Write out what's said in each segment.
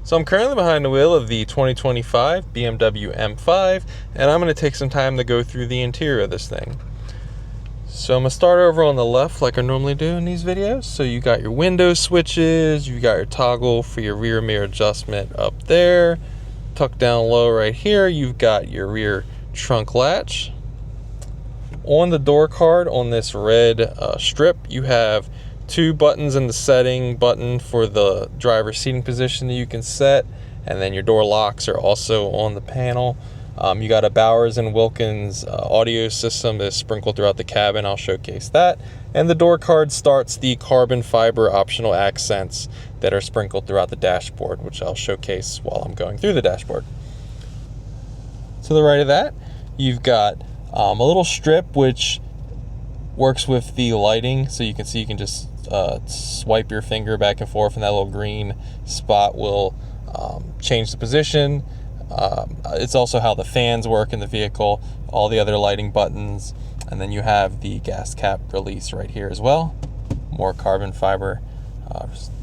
So I'm currently behind the wheel of the 2025 BMW M5, and I'm going to take some time to go through the interior of this thing. So I'm going to start over on the left like I normally do in these videos. So you got your window switches, you got your toggle for your rear mirror adjustment up there. Tucked down low right here, you've got your rear trunk latch. On the door card, on this red strip, you have two buttons in the setting button for the driver's seating position that you can set, and then your door locks are also on the panel. You got a Bowers & Wilkins audio system that is sprinkled throughout the cabin. I'll showcase that. And the door card starts the carbon fiber optional accents that are sprinkled throughout the dashboard, which I'll showcase while I'm going through the dashboard. To the right of that, you've got a little strip which works with the lighting, so you can see you can just swipe your finger back and forth, and that little green spot will change the position. It's also how the fans work in the vehicle, all the other lighting buttons, and then you have the gas cap release right here as well. More carbon fiber.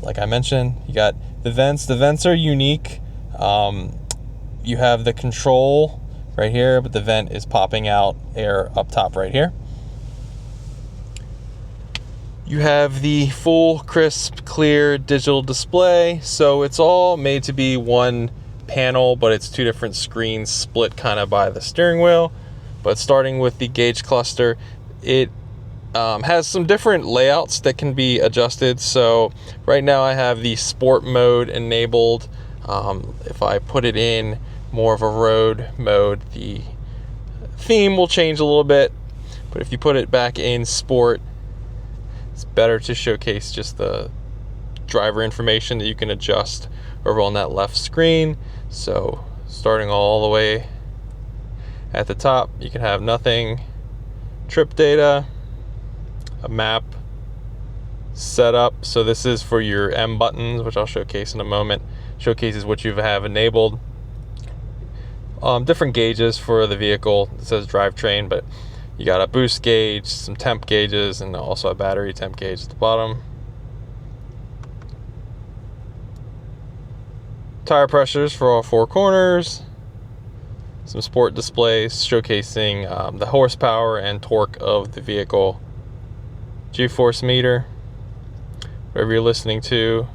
Like I mentioned, you got the vents. The vents are unique. You have the control right here, but the vent is popping out air up top right here. You have the full, crisp, clear digital display. So it's all made to be one panel, but it's two different screens split kind of by the steering wheel. But starting with the gauge cluster, it has some different layouts that can be adjusted. So right now I have the sport mode enabled. If I put it in more of a road mode, the theme will change a little bit. But if you put it back in sport, it's better to showcase just the driver information that you can adjust over on that left screen. So starting all the way at the top, you can have nothing, trip data, a map, setup. So this is for your M buttons, which I'll showcase in a moment. Showcases what you have enabled. Different gauges for the vehicle. It says drivetrain, but you got a boost gauge, some temp gauges, and also a battery temp gauge at the bottom. Tire pressures for all four corners. Some sport displays showcasing the horsepower and torque of the vehicle. G-force meter, whatever you're listening to.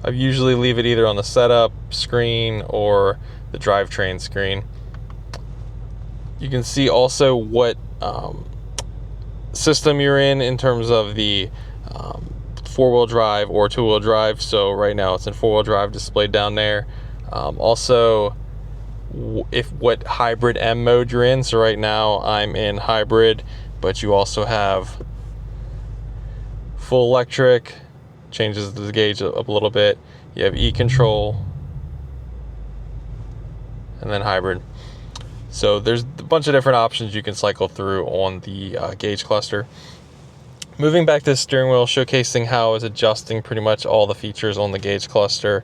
I usually leave it either on the setup screen or the drivetrain screen. You can see also what system you're in terms of the four-wheel drive or two-wheel drive. So right now it's in four-wheel drive displayed down there. Also, if what hybrid M mode you're in. So right now I'm in hybrid, but you also have full electric, changes the gauge up a little bit. You have E-control, and then hybrid. So there's a bunch of different options you can cycle through on the gauge cluster. Moving back to the steering wheel, showcasing how it's adjusting pretty much all the features on the gauge cluster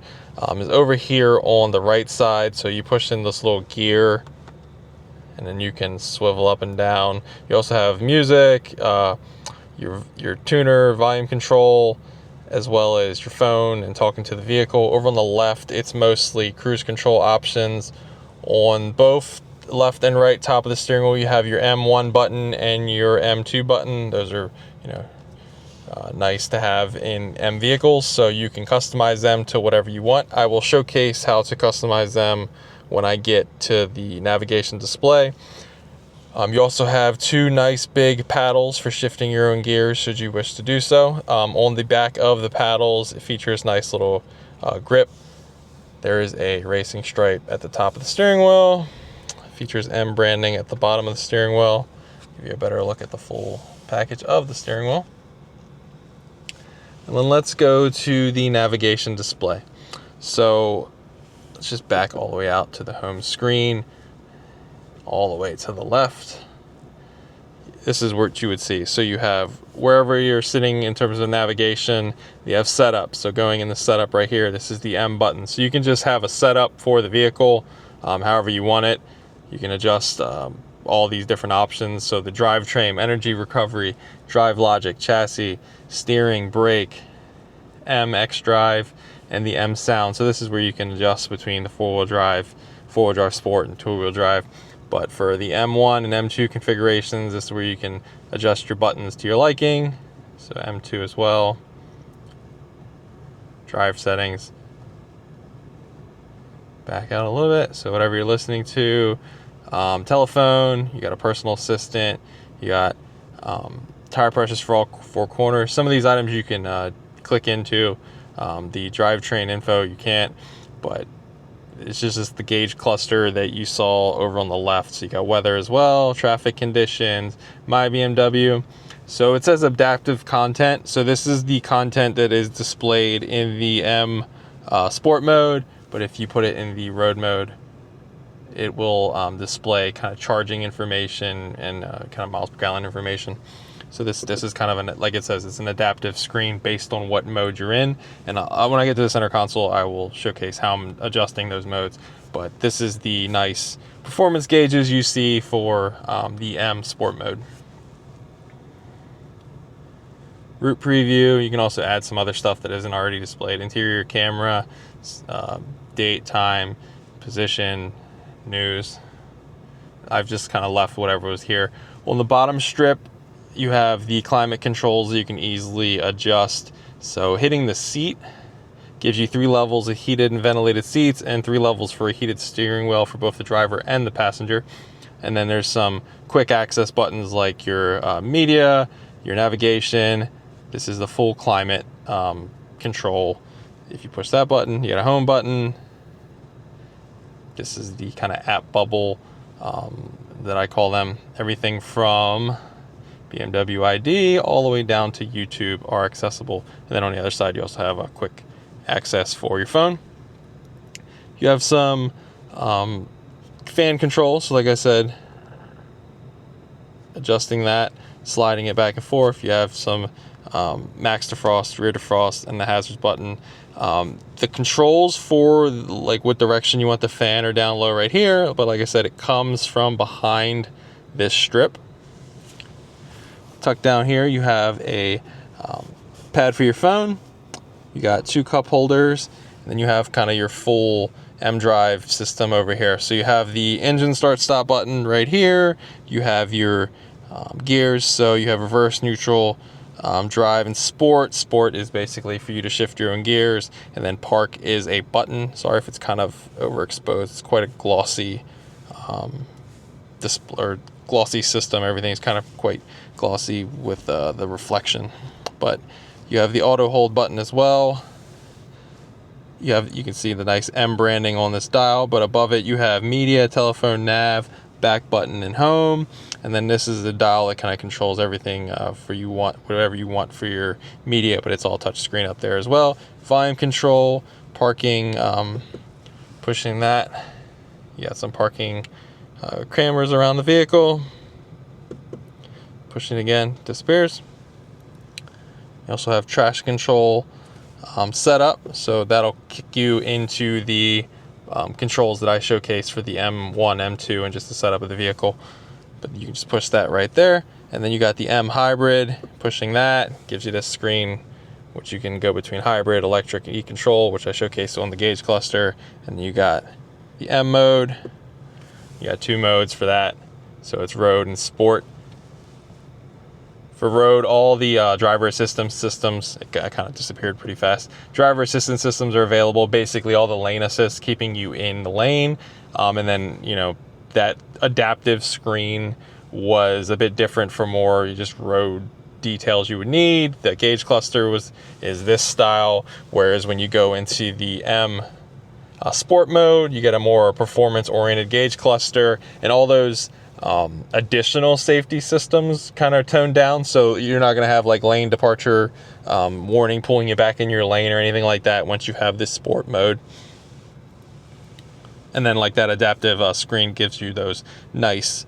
is over here on the right side. So you push in this little gear, and then you can swivel up and down. You also have music, your tuner, volume control, as well as your phone and talking to the vehicle. Over on the left, it's mostly cruise control options. On both left and right top of the steering wheel, you have your M1 button and your M2 button. Those are, nice to have in M vehicles, so you can customize them to whatever you want. I will showcase how to customize them when I get to the navigation display. You also have two nice big paddles for shifting your own gears should you wish to do so. On the back of the paddles, it features nice little grip. There is a racing stripe at the top of the steering wheel. Features M branding at the bottom of the steering wheel. Give you a better look at the full package of the steering wheel. And then let's go to the navigation display. So let's just back all the way out to the home screen, all the way to the left. This is what you would see. So you have wherever you're sitting in terms of navigation, you have setup. So going in the setup right here, this is the M button. So you can just have a setup for the vehicle however you want it. You can adjust all these different options. So the drivetrain, energy recovery, drive logic, chassis, steering, brake, M X Drive, and the M Sound. So this is where you can adjust between the four-wheel drive Sport, and two-wheel drive. But for the M1 and M2 configurations, this is where you can adjust your buttons to your liking. So M2 as well. Drive settings. Back out a little bit. So whatever you're listening to, telephone, you got a personal assistant, you got tire pressures for all four corners. Some of these items you can click into. The drivetrain info you can't, but it's just the gauge cluster that you saw over on the left. So you got weather as well, traffic conditions, my BMW. So it says adaptive content. So this is the content that is displayed in the M Sport mode, but if you put it in the road mode, it will display kind of charging information and kind of miles per gallon information. So this is kind of like it says, it's an adaptive screen based on what mode you're in. And when I get to the center console, I will showcase how I'm adjusting those modes. But this is the nice performance gauges you see for the M Sport mode. Route preview, you can also add some other stuff that isn't already displayed. Interior camera, date, time, position, news. I've just kind of left whatever was here. On the bottom strip, you have the climate controls that you can easily adjust. So hitting the seat gives you 3 levels of heated and ventilated seats, and 3 levels for a heated steering wheel for both the driver and the passenger. And then there's some quick access buttons like your media, your navigation. This is the full climate control. If you push that button, you get a home button. This is the kind of app bubble that I call them. Everything from BMW ID all the way down to YouTube are accessible. And then on the other side, you also have a quick access for your phone. You have some fan controls. So like I said, adjusting that, sliding it back and forth. You have some max defrost, rear defrost, and the hazards button. The controls for like what direction you want the fan are down low right here. But like I said, it comes from behind this strip. Tucked down here, you have a pad for your phone. You got 2 cup holders, and then you have kind of your full M Drive system over here. So you have the engine start stop button right here. You have your gears, so you have reverse, neutral, drive, and sport. Sport is basically for you to shift your own gears, and then park is a button. Sorry if it's kind of overexposed. It's quite a glossy display or glossy system. Everything's kind of quite glossy with the reflection. But you have the auto hold button as well. You can see the nice M branding on this dial, but above it you have media, telephone, nav, back button, and home. And then this is the dial that kind of controls everything for whatever you want for your media, but it's all touch screen up there as well. Volume control, parking, pushing that. You got some parking cameras around the vehicle. Pushing it again, disappears. You also have traction control set up, so that'll kick you into the controls that I showcased for the M1, M2, and just the setup of the vehicle. But you can just push that right there. And then you got the M hybrid. Pushing that gives you this screen, which you can go between hybrid, electric, and e-control, which I showcased on the gauge cluster. And you got the M mode. You got 2 modes for that, so it's road and sport. For road, all the driver assistance systems, it kind of disappeared pretty fast. Driver assistance systems are available. Basically, all the lane assist, keeping you in the lane. And then, that adaptive screen was a bit different for more just road details you would need. The gauge cluster is this style, whereas when you go into the M Sport mode, you get a more performance-oriented gauge cluster, and all those additional safety systems kind of toned down, so you're not going to have like lane departure warning pulling you back in your lane or anything like that once you have this sport mode. And then like that adaptive screen gives you those nice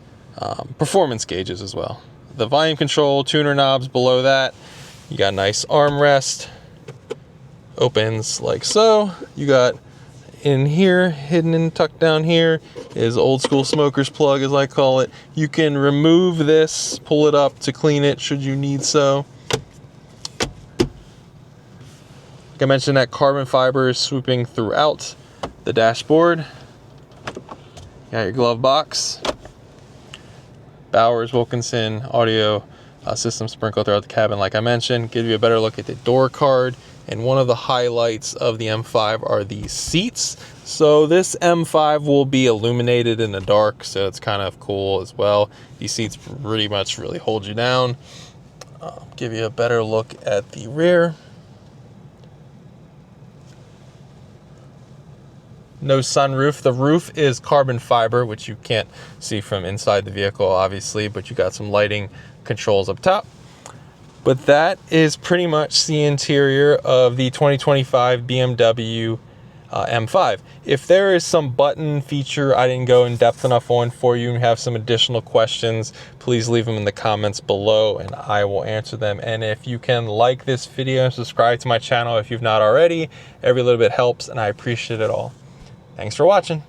performance gauges as well. The volume control, tuner knobs below that. You got a nice armrest, opens like so. You got in here, hidden and tucked down here, is old school smoker's plug, as I call it. You can remove this, pull it up to clean it should you need so. Like I mentioned, that carbon fiber is swooping throughout the dashboard. Got your glove box. Bowers Wilkinson audio system sprinkled throughout the cabin, like I mentioned. Give you a better look at the door card. And one of the highlights of the M5 are these seats. So this M5 will be illuminated in the dark, so it's kind of cool as well. These seats pretty much really hold you down. Give you a better look at the rear. No sunroof. The roof is carbon fiber, which you can't see from inside the vehicle, obviously, but you got some lighting controls up top. But that is pretty much the interior of the 2025 BMW M5. If there is some button feature I didn't go in depth enough on for you and have some additional questions, please leave them in the comments below and I will answer them. And if you can like this video and subscribe to my channel if you've not already, every little bit helps and I appreciate it all. Thanks for watching.